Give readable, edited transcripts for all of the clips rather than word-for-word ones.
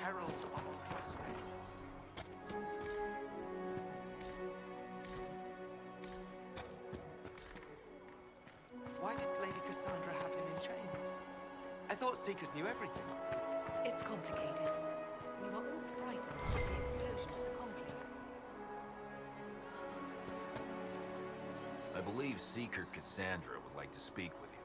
herald of Otros. Why did Lady Cassandra have him in chains? I thought Seekers knew everything. It's complicated. We were all frightened by the explosion of the conclave. I believe Seeker Cassandra would like to speak with you.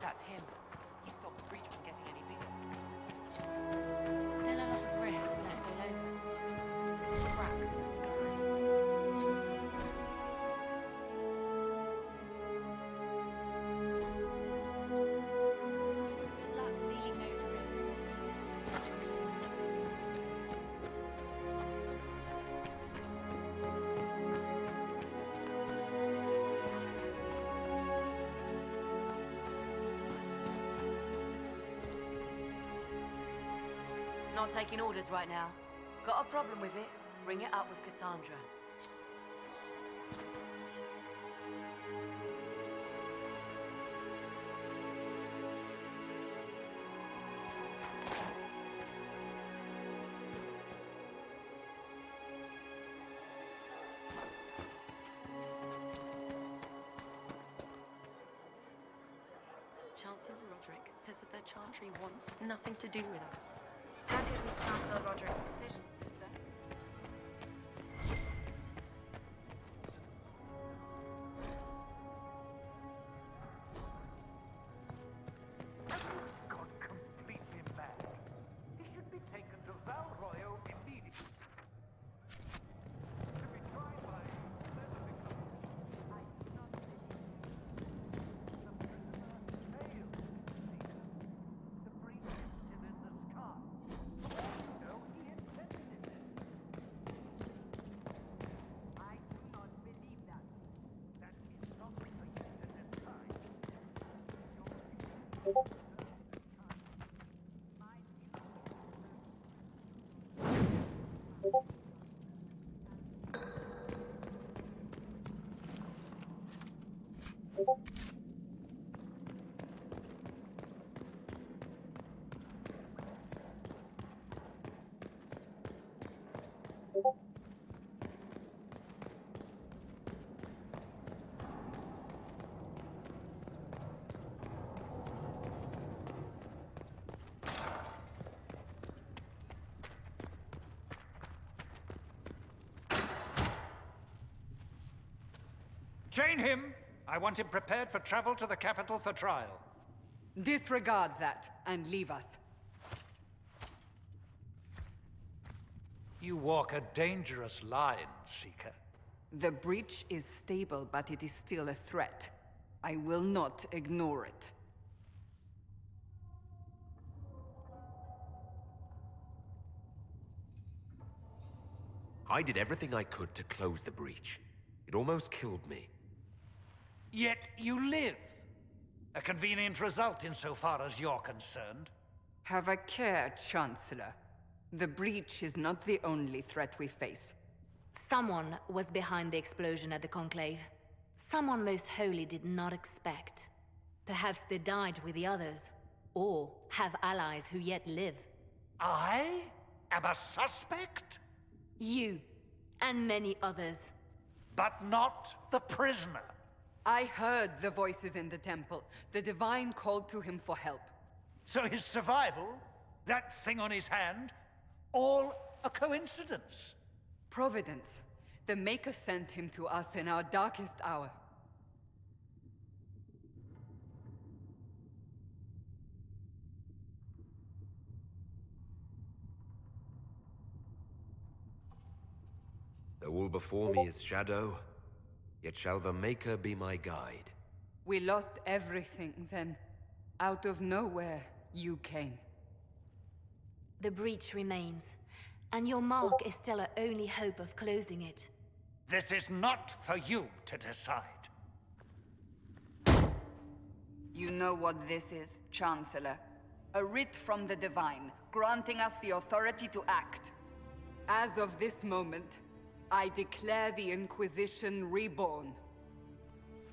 That's him. He stopped the breach from getting any bigger. Still a lot of rifts left all over. Cracks in the sky. Good luck sealing those rifts. Not taking orders right now. Got a problem with it? Bring it up with Cassandra. Chancellor Roderick says that the Chantry wants nothing to do with us. That isn't Chancellor Roderick's decision, sister. Gone completely mad. He should be taken to Val Royo immediately. To be tried by I do not believe the prisoner failed. The breach is still in the sky. No, he intended it. I do not believe that. That is not the case at this time. Chain him! I want him prepared for travel to the capital for trial. Disregard that and leave us. You walk a dangerous line, Seeker. The breach is stable, but it is still a threat. I will not ignore it. I did everything I could to close the breach. It almost killed me. Yet you live. A convenient result insofar as you're concerned. Have a care, Chancellor. The breach is not the only threat we face. Someone was behind the explosion at the Conclave. Someone most holy did not expect. Perhaps they died with the others, or have allies who yet live. I am a suspect? You, and many others. But not the prisoner. I heard the voices in the temple. The Divine called to him for help. So his survival, that thing on his hand, all a coincidence. Providence. The Maker sent him to us in our darkest hour. Though all before me is shadow, yet shall the Maker be my guide. We lost everything then. Out of nowhere, you came. The breach remains, and your mark is still our only hope of closing it. This is not for you to decide. You know what this is, Chancellor. A writ from the Divine, granting us the authority to act. As of this moment, I declare the Inquisition reborn.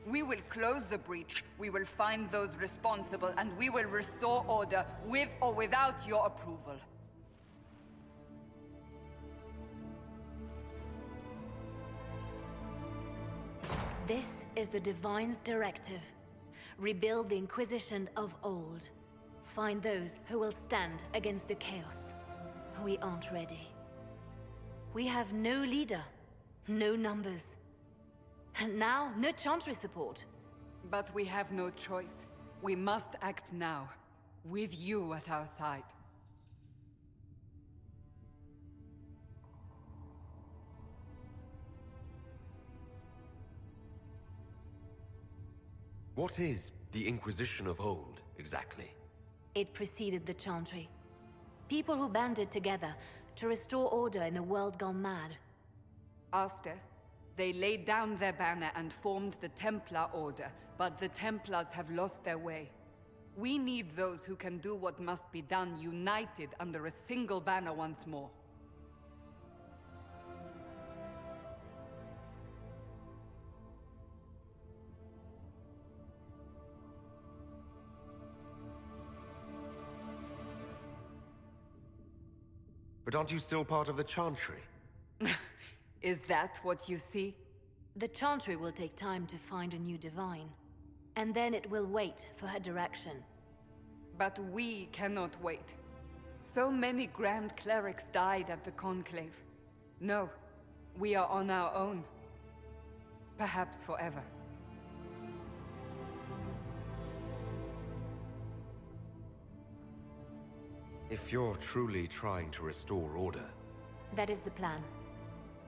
We will close the breach, we will find those responsible, and we will restore order with or without your approval. This is the Divine's directive. Rebuild the Inquisition of old. Find those who will stand against the chaos. We aren't ready. We have no leader, no numbers. And now, no Chantry support. But we have no choice. We must act now, with you at our side. What is the Inquisition of old, exactly? It preceded the Chantry. People who banded together to restore order in a world gone mad. After, they laid down their banner and formed the Templar Order, but the Templars have lost their way. We need those who can do what must be done, united under a single banner once more. But aren't you still part of the Chantry? Is that what you see? The Chantry will take time to find a new Divine. And then it will wait for her direction. But we cannot wait. So many Grand Clerics died at the Conclave. No, we are on our own. Perhaps forever. If you're truly trying to restore order... That is the plan.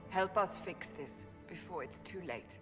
Help us fix this before it's too late.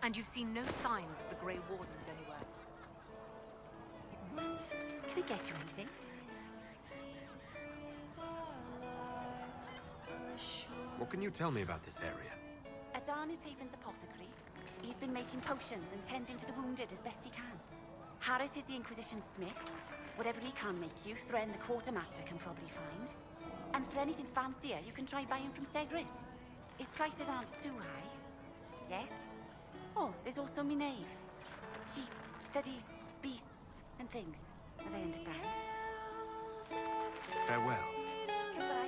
And you've seen no signs of the Grey Wardens anywhere. What? Can I get you anything? What can you tell me about this area? Adan is Haven's apothecary. He's been making potions and tending to the wounded as best he can. Harris is the Inquisition's smith. Whatever he can make you, Thren the quartermaster can probably find. And for anything fancier, you can try buying from Segret. His prices aren't too high. Yet. Oh, there's also Minave. She studies beasts and things, as I understand. Farewell. Goodbye.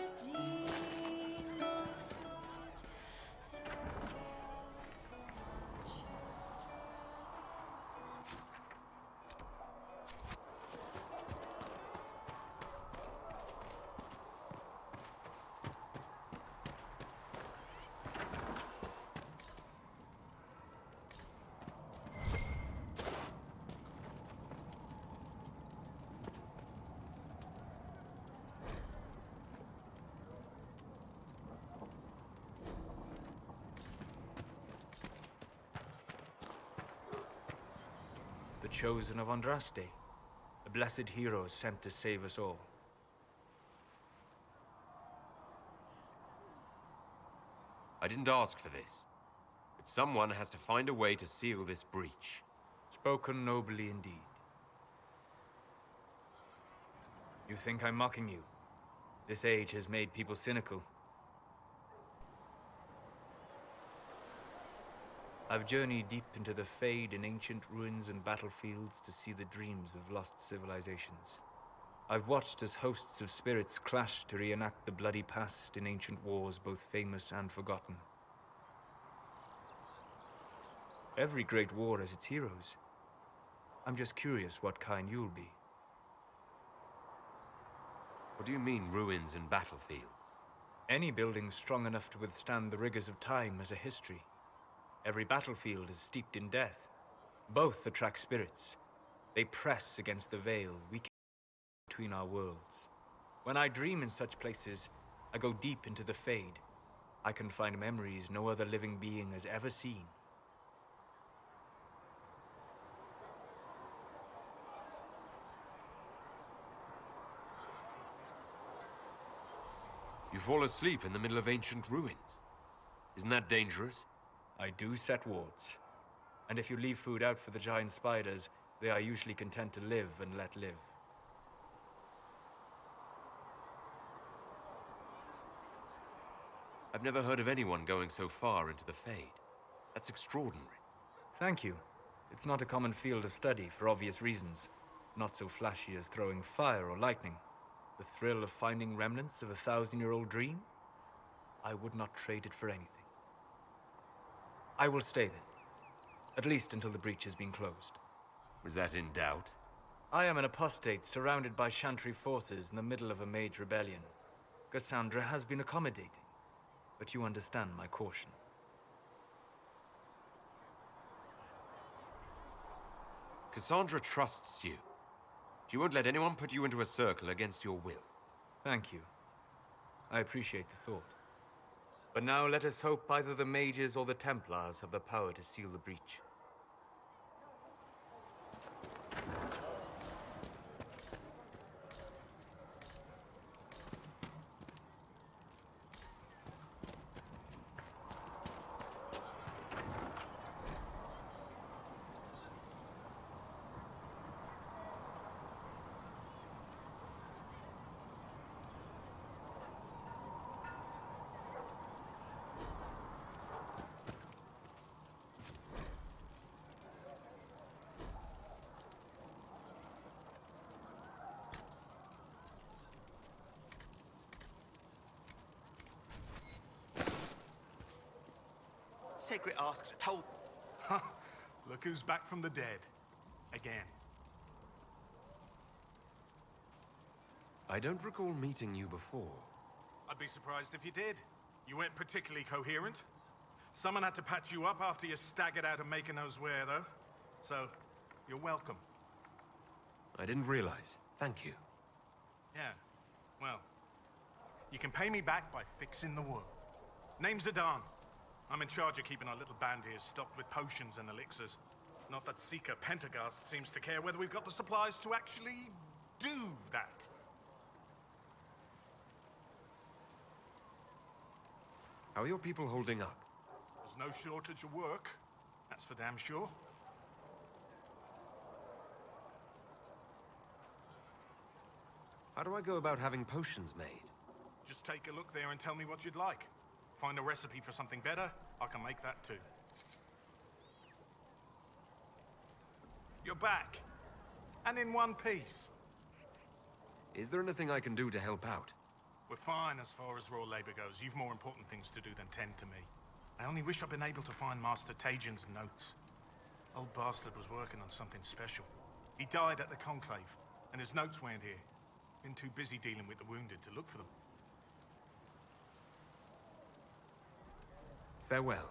The chosen of Andraste, a blessed hero sent to save us all. I didn't ask for this, but someone has to find a way to seal this breach. Spoken nobly indeed. You think I'm mocking you? This age has made people cynical. I've journeyed deep into the Fade in ancient ruins and battlefields to see the dreams of lost civilizations. I've watched as hosts of spirits clash to reenact the bloody past in ancient wars both famous and forgotten. Every great war has its heroes. I'm just curious what kind you'll be. What do you mean, ruins and battlefields? Any building strong enough to withstand the rigors of time has a history. Every battlefield is steeped in death. Both attract spirits. They press against the veil we keep between our worlds. When I dream in such places, I go deep into the Fade. I can find memories no other living being has ever seen. You fall asleep in the middle of ancient ruins. Isn't that dangerous? I do set wards. And if you leave food out for the giant spiders, they are usually content to live and let live. I've never heard of anyone going so far into the Fade. That's extraordinary. Thank you. It's not a common field of study for obvious reasons. Not so flashy as throwing fire or lightning. The thrill of finding remnants of a 1,000-year-old dream? I would not trade it for anything. I will stay then. At least until the breach has been closed. Was that in doubt? I am an apostate surrounded by Chantry forces in the middle of a mage rebellion. Cassandra has been accommodating, but you understand my caution. Cassandra trusts you. She won't let anyone put you into a circle against your will. Thank you. I appreciate the thought. But now let us hope either the mages or the Templars have the power to seal the breach. Segret asked, told... Look who's back from the dead. Again. I don't recall meeting you before. I'd be surprised if you did. You weren't particularly coherent. Someone had to patch you up after you staggered out of making knows where, though. So, you're welcome. I didn't realize. Thank you. Yeah, well, you can pay me back by fixing the world. Name's Zidane. I'm in charge of keeping our little band here stocked with potions and elixirs. Not that Seeker Pentagast seems to care whether we've got the supplies to actually do that. How are your people holding up? There's no shortage of work. That's for damn sure. How do I go about having potions made? Just take a look there and tell me what you'd like. Find a recipe for something better, I can make that too. You're back. And in one piece. Is there anything I can do to help out? We're fine as far as raw labor goes. You've more important things to do than tend to me. I only wish I'd been able to find Master Tajin's notes. Old bastard was working on something special. He died at the Conclave, and his notes weren't here. Been too busy dealing with the wounded to look for them. Farewell.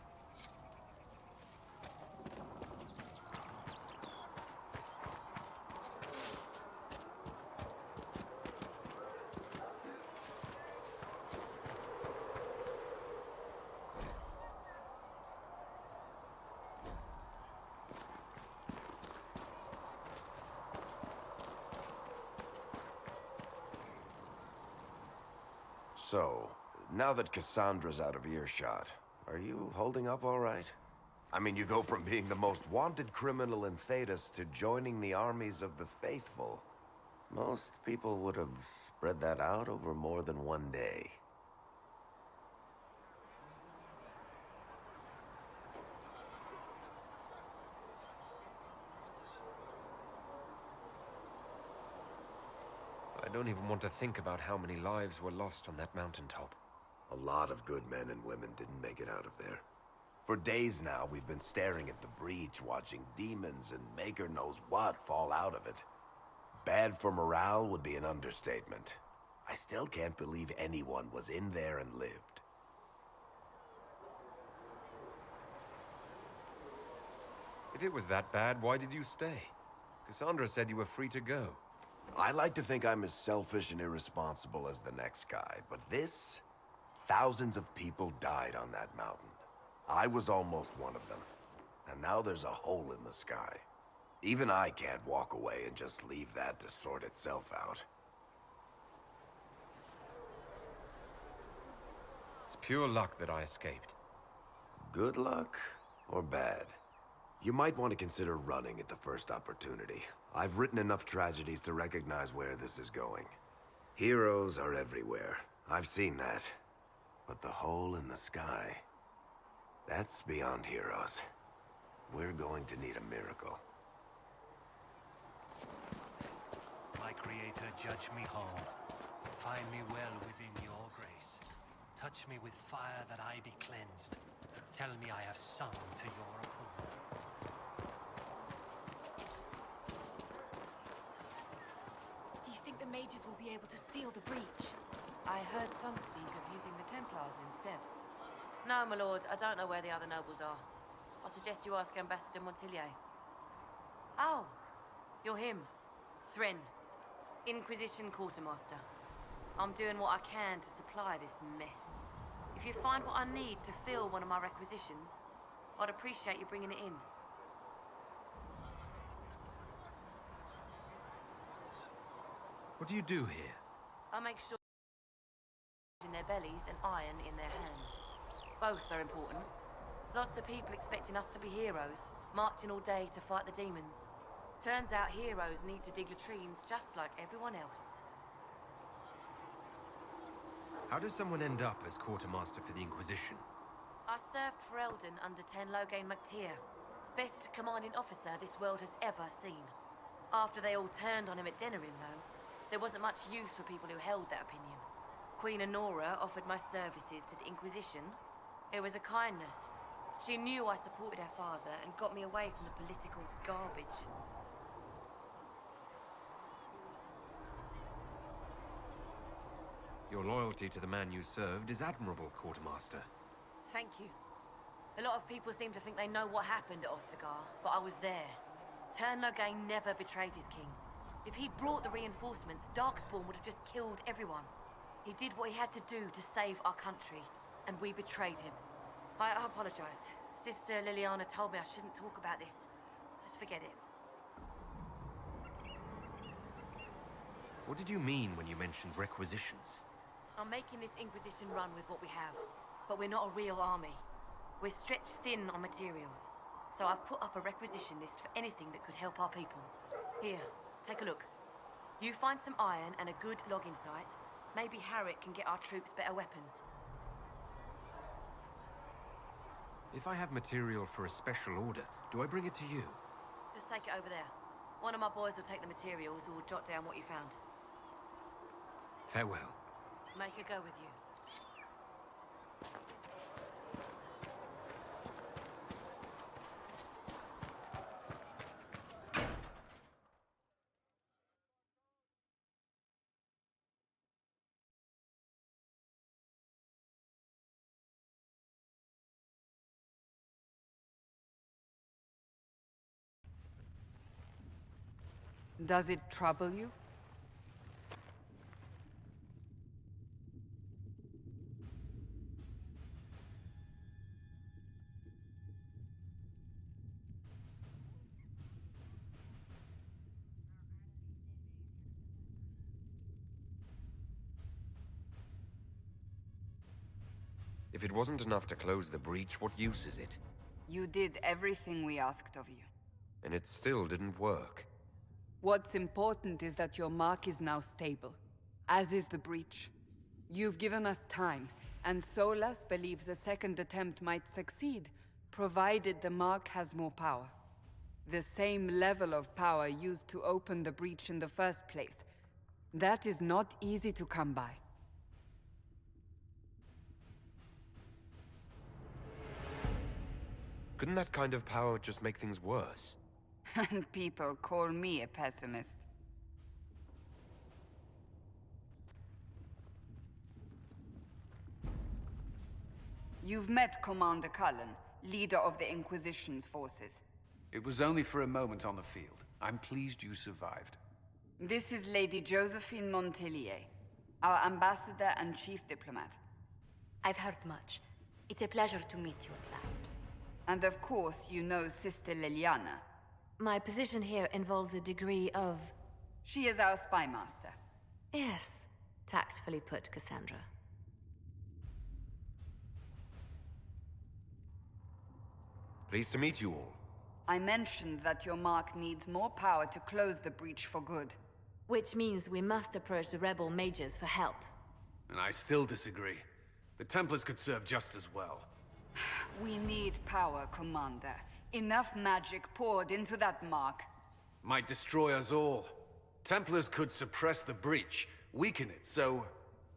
So, now that Cassandra's out of earshot, are you holding up all right? I mean, you go from being the most wanted criminal in Thedas to joining the armies of the faithful. Most people would have spread that out over more than one day. I don't even want to think about how many lives were lost on that mountaintop. A lot of good men and women didn't make it out of there. For days now, we've been staring at the breach, watching demons and maker knows what fall out of it. Bad for morale would be an understatement. I still can't believe anyone was in there and lived. If it was that bad, why did you stay? Cassandra said you were free to go. I like to think I'm as selfish and irresponsible as the next guy, but this... Thousands of people died on that mountain. I was almost one of them. And now there's a hole in the sky. Even I can't walk away and just leave that to sort itself out. It's pure luck that I escaped. Good luck or bad? You might want to consider running at the first opportunity. I've written enough tragedies to recognize where this is going. Heroes are everywhere. I've seen that. But the hole in the sky, that's beyond heroes. We're going to need a miracle. My Creator, judge me whole. Find me well within your grace. Touch me with fire that I be cleansed. Tell me I have sung to your approval. Do you think the mages will be able to seal the breach? I heard some speak of using the Templars instead. No, my lord, I don't know where the other nobles are. I suggest you ask Ambassador Montillier. Oh, you're him. Thren, Inquisition Quartermaster. I'm doing what I can to supply this mess. If you find what I need to fill one of my requisitions, I'd appreciate you bringing it in. What do you do here? I make sure in their bellies and iron in their hands. Both are important. Lots of people expecting us to be heroes, marching all day to fight the demons. Turns out heroes need to dig latrines just like everyone else. How does someone end up as quartermaster for the Inquisition? I served for Eldon under Ten Loghain MacTier, best commanding officer this world has ever seen. After they all turned on him at Denerim, though, there wasn't much use for people who held that opinion. Queen Honora offered my services to the Inquisition. It was a kindness. She knew I supported her father and got me away from the political garbage. Your loyalty to the man you served is admirable, Quartermaster. Thank you. A lot of people seem to think they know what happened at Ostagar, but I was there. Ten Loghain never betrayed his king. If he'd brought the reinforcements, Darkspawn would have just killed everyone. He did what he had to do to save our country, and we betrayed him. I apologize. Sister Liliana told me I shouldn't talk about this. Just forget it. What did you mean when you mentioned requisitions? I'm making this Inquisition run with what we have, but we're not a real army. We're stretched thin on materials, so I've put up a requisition list for anything that could help our people. Here, take a look. You find some iron and a good logging site. Maybe Harriet can get our troops better weapons. If I have material for a special order, do I bring it to you? Just take it over there. One of my boys will take the materials or jot down what you found. Farewell. Make her go with you. Does it trouble you? If it wasn't enough to close the breach, what use is it? You did everything we asked of you. And it still didn't work. What's important is that your mark is now stable, as is the breach. You've given us time, and Solas believes a second attempt might succeed, provided the mark has more power. The same level of power used to open the breach in the first place. That is not easy to come by. Couldn't that kind of power just make things worse? And people call me a pessimist. You've met Commander Cullen, leader of the Inquisition's forces. It was only for a moment on the field. I'm pleased you survived. This is Lady Josephine Montelier, our ambassador and chief diplomat. I've heard much. It's a pleasure to meet you at last. And of course, you know Sister Liliana. My position here involves a degree of... She is our spy master. Yes, tactfully put, Cassandra. Pleased to meet you all. I mentioned that your mark needs more power to close the breach for good. Which means we must approach the rebel mages for help. And I still disagree. The Templars could serve just as well. We need power, Commander. Enough magic poured into that mark. Might destroy us all. Templars could suppress the breach, weaken it, so...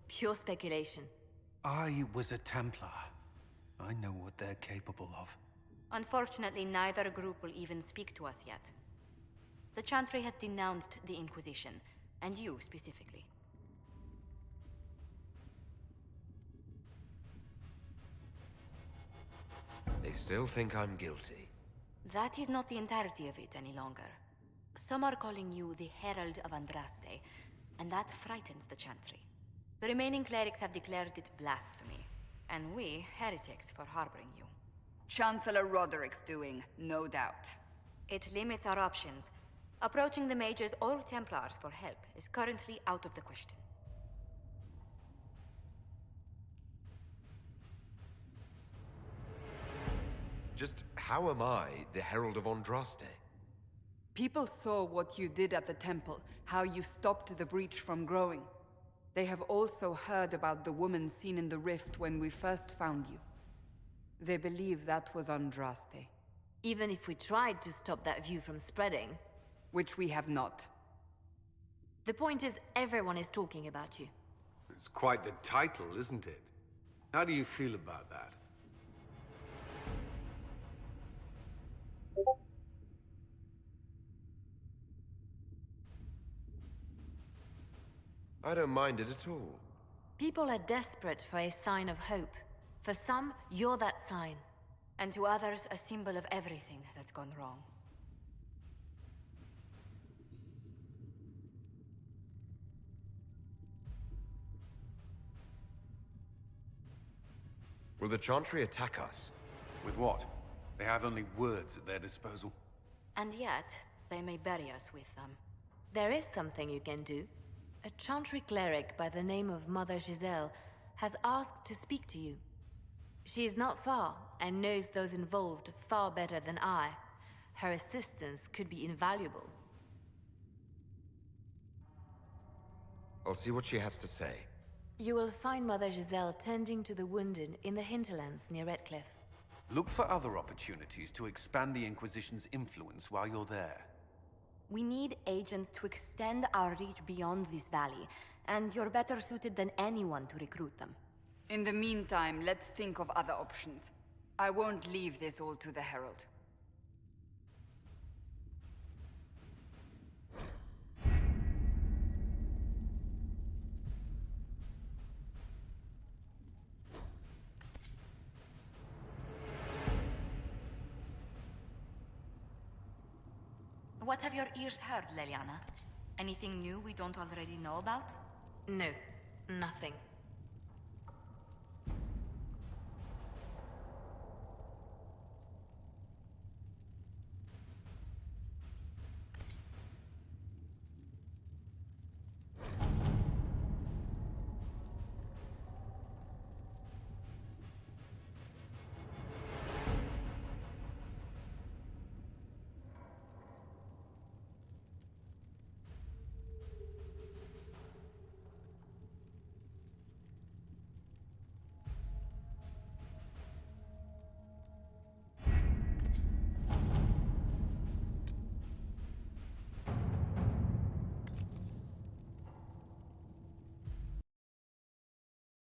Pure speculation. I was a Templar. I know what they're capable of. Unfortunately, neither group will even speak to us yet. The Chantry has denounced the Inquisition, and you specifically. They still think I'm guilty. That is not the entirety of it any longer. Some are calling you the Herald of Andraste, and that frightens the Chantry. The remaining clerics have declared it blasphemy, and we, heretics, for harboring you. Chancellor Roderick's doing, no doubt. It limits our options. Approaching the mages or Templars for help is currently out of the question. Just how am I the Herald of Andraste? People saw what you did at the temple, how you stopped the breach from growing. They have also heard about the woman seen in the rift when we first found you. They believe that was Andraste. Even if we tried to stop that view from spreading... Which we have not. The point is, everyone is talking about you. It's quite the title, isn't it? How do you feel about that? I don't mind it at all. People are desperate for a sign of hope. For some, you're that sign. And to others, a symbol of everything that's gone wrong. Will the Chantry attack us? With what? They have only words at their disposal. And yet, they may bury us with them. There is something you can do. A Chantry cleric by the name of Mother Giselle has asked to speak to you. She is not far, and knows those involved far better than I. Her assistance could be invaluable. I'll see what she has to say. You will find Mother Giselle tending to the wounded in the hinterlands near Redcliffe. Look for other opportunities to expand the Inquisition's influence while you're there. We need agents to extend our reach beyond this valley, and you're better suited than anyone to recruit them. In the meantime, let's think of other options. I won't leave this all to the Herald. What have your ears heard, Leliana? Anything new we don't already know about? No, nothing.